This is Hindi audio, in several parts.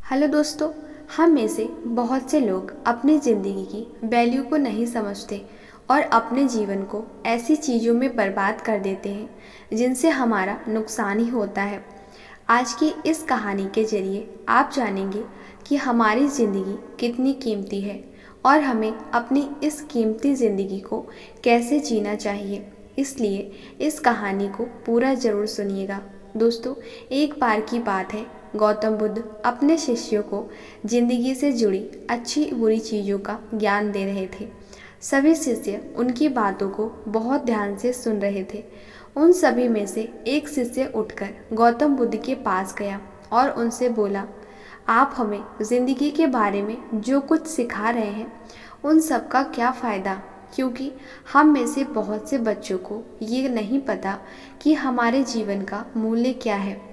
हेलो दोस्तों। हम में से बहुत से लोग अपनी ज़िंदगी की वैल्यू को नहीं समझते और अपने जीवन को ऐसी चीज़ों में बर्बाद कर देते हैं जिनसे हमारा नुकसान ही होता है। आज की इस कहानी के ज़रिए आप जानेंगे कि हमारी ज़िंदगी कितनी कीमती है और हमें अपनी इस कीमती ज़िंदगी को कैसे जीना चाहिए। इसलिए इस कहानी को पूरा ज़रूर सुनिएगा। दोस्तों, एक बार की बात है, गौतम बुद्ध अपने शिष्यों को जिंदगी से जुड़ी अच्छी बुरी चीज़ों का ज्ञान दे रहे थे। सभी शिष्य उनकी बातों को बहुत ध्यान से सुन रहे थे। उन सभी में से एक शिष्य उठकर गौतम बुद्ध के पास गया और उनसे बोला, आप हमें ज़िंदगी के बारे में जो कुछ सिखा रहे हैं उन सब का क्या फ़ायदा, क्योंकि हम में से बहुत से बच्चों को ये नहीं पता कि हमारे जीवन का मूल्य क्या है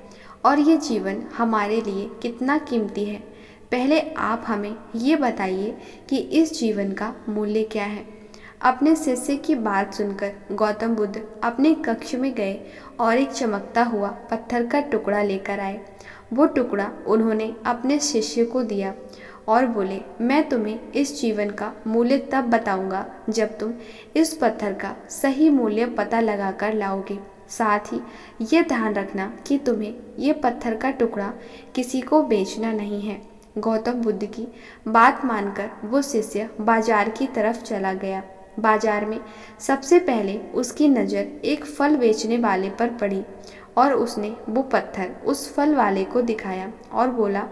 और ये जीवन हमारे लिए कितना कीमती है। पहले आप हमें ये बताइए कि इस जीवन का मूल्य क्या है। अपने शिष्य की बात सुनकर गौतम बुद्ध अपने कक्ष में गए और एक चमकता हुआ पत्थर का टुकड़ा लेकर आए। वो टुकड़ा उन्होंने अपने शिष्य को दिया और बोले, मैं तुम्हें इस जीवन का मूल्य तब बताऊंगा जब तुम इस पत्थर का सही मूल्य पता लगा कर लाओगे। साथ ही ये ध्यान रखना कि तुम्हें ये पत्थर का टुकड़ा किसी को बेचना नहीं है। गौतम बुद्ध की बात मानकर वो शिष्य बाजार की तरफ चला गया। बाजार में सबसे पहले उसकी नज़र एक फल बेचने वाले पर पड़ी और उसने वो पत्थर उस फल वाले को दिखाया और बोला,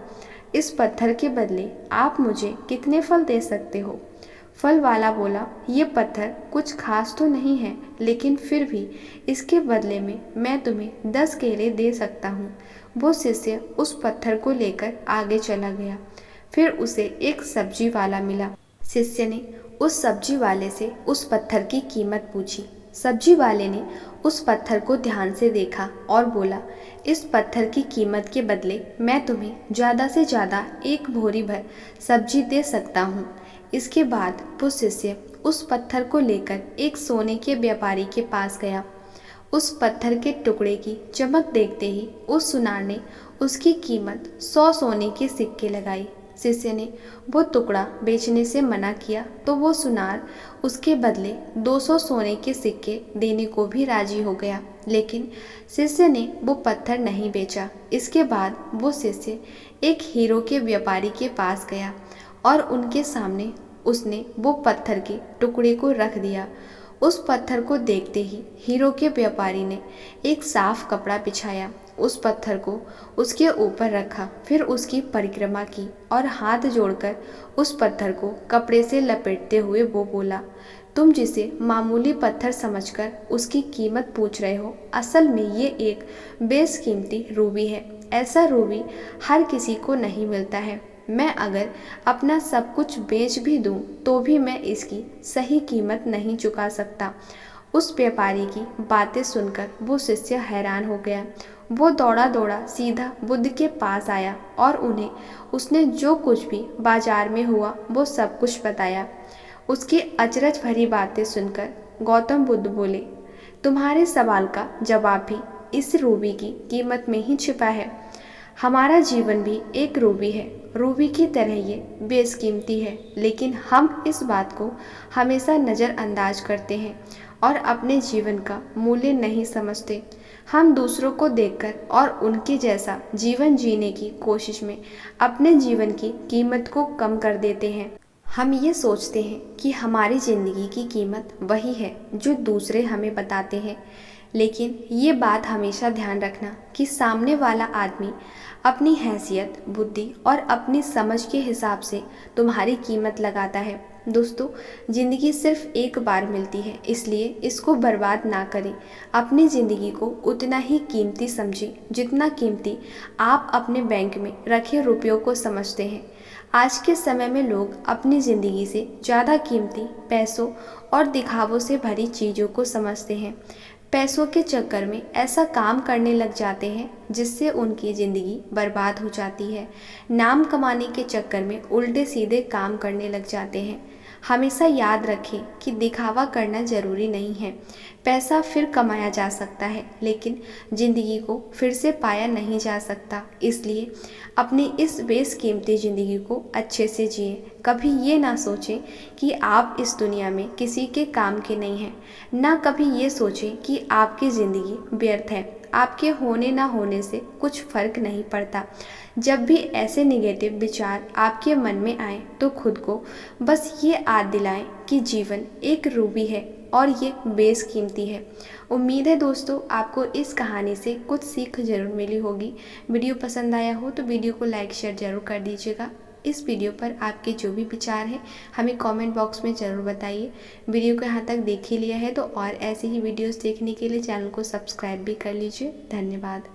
इस पत्थर के बदले आप मुझे कितने फल दे सकते हो। फल वाला बोला, ये पत्थर कुछ खास तो नहीं है, लेकिन फिर भी इसके बदले में मैं तुम्हें 10 केले दे सकता हूँ। वो शिष्य उस पत्थर को लेकर आगे चला गया। फिर उसे एक सब्जी वाला मिला। शिष्य ने उस सब्जी वाले से उस पत्थर की कीमत पूछी। सब्जी वाले ने उस पत्थर को ध्यान से देखा और बोला, इस पत्थर की कीमत के बदले मैं तुम्हें ज़्यादा से ज़्यादा एक भोरी भर सब्जी दे सकता हूँ। इसके बाद वो शिष्य उस पत्थर को लेकर एक सोने के व्यापारी के पास गया। उस पत्थर के टुकड़े की चमक देखते ही उस सुनार ने उसकी कीमत 100 सोने के सिक्के लगाई। शिष्य ने वो टुकड़ा बेचने से मना किया तो वो सुनार उसके बदले 200 सोने के सिक्के देने को भी राजी हो गया, लेकिन शिष्य ने वो पत्थर नहीं बेचा। इसके बाद वो शिष्य एक हीरो के व्यापारी के पास गया और उनके सामने उसने वो पत्थर के टुकड़े को रख दिया। उस पत्थर को देखते ही हीरो के व्यापारी ने एक साफ कपड़ा बिछाया, उस पत्थर को उसके ऊपर रखा, फिर उसकी परिक्रमा की और हाथ जोड़कर उस पत्थर को कपड़े से लपेटते हुए वो बोला, तुम जिसे मामूली पत्थर समझकर उसकी कीमत पूछ रहे हो, असल में ये एक बेशकीमती रूबी है। ऐसा रूबी हर किसी को नहीं मिलता है। मैं अगर अपना सब कुछ बेच भी दूं तो भी मैं इसकी सही कीमत नहीं चुका सकता। उस व्यापारी की बातें सुनकर वो शिष्य हैरान हो गया। वो दौड़ा दौड़ा सीधा बुद्ध के पास आया और उन्हें उसने जो कुछ भी बाजार में हुआ वो सब कुछ बताया। उसकी अचरज भरी बातें सुनकर गौतम बुद्ध बोले, तुम्हारे सवाल का जवाब भी इस रूबी की कीमत में ही छिपा है। हमारा जीवन भी एक रूबी है। रूबी की तरह ये बेशकीमती है, लेकिन हम इस बात को हमेशा नज़रअंदाज करते हैं और अपने जीवन का मूल्य नहीं समझते। हम दूसरों को देखकर और उनके जैसा जीवन जीने की कोशिश में अपने जीवन की कीमत को कम कर देते हैं। हम ये सोचते हैं कि हमारी ज़िंदगी की कीमत वही है जो दूसरे हमें बताते हैं, लेकिन ये बात हमेशा ध्यान रखना कि सामने वाला आदमी अपनी हैसियत, बुद्धि और अपनी समझ के हिसाब से तुम्हारी कीमत लगाता है। दोस्तों, ज़िंदगी सिर्फ एक बार मिलती है, इसलिए इसको बर्बाद ना करें। अपनी ज़िंदगी को उतना ही कीमती समझें जितना कीमती आप अपने बैंक में रखे रुपयों को समझते हैं। आज के समय में लोग अपनी ज़िंदगी से ज़्यादा कीमती पैसों और दिखावों से भरी चीज़ों को समझते हैं। पैसों के चक्कर में ऐसा काम करने लग जाते हैं जिससे उनकी ज़िंदगी बर्बाद हो जाती है। नाम कमाने के चक्कर में उल्टे सीधे काम करने लग जाते हैं। हमेशा याद रखें कि दिखावा करना ज़रूरी नहीं है। पैसा फिर कमाया जा सकता है, लेकिन ज़िंदगी को फिर से पाया नहीं जा सकता। इसलिए अपनी इस बेशकीमती ज़िंदगी को अच्छे से जिएं। कभी ये ना सोचें कि आप इस दुनिया में किसी के काम के नहीं हैं। ना कभी ये सोचें कि आपकी ज़िंदगी व्यर्थ है। आपके होने ना होने से कुछ फ़र्क नहीं पड़ता। जब भी ऐसे नेगेटिव विचार आपके मन में आए तो खुद को बस ये याद दिलाएं कि जीवन एक रूबी है और ये बेशकीमती है। उम्मीद है दोस्तों आपको इस कहानी से कुछ सीख जरूर मिली होगी। वीडियो पसंद आया हो तो वीडियो को लाइक शेयर जरूर कर दीजिएगा। इस वीडियो पर आपके जो भी विचार हैं हमें कमेंट बॉक्स में ज़रूर बताइए। वीडियो को यहाँ तक देख ही लिया है तो और ऐसे ही वीडियोस देखने के लिए चैनल को सब्सक्राइब भी कर लीजिए। धन्यवाद।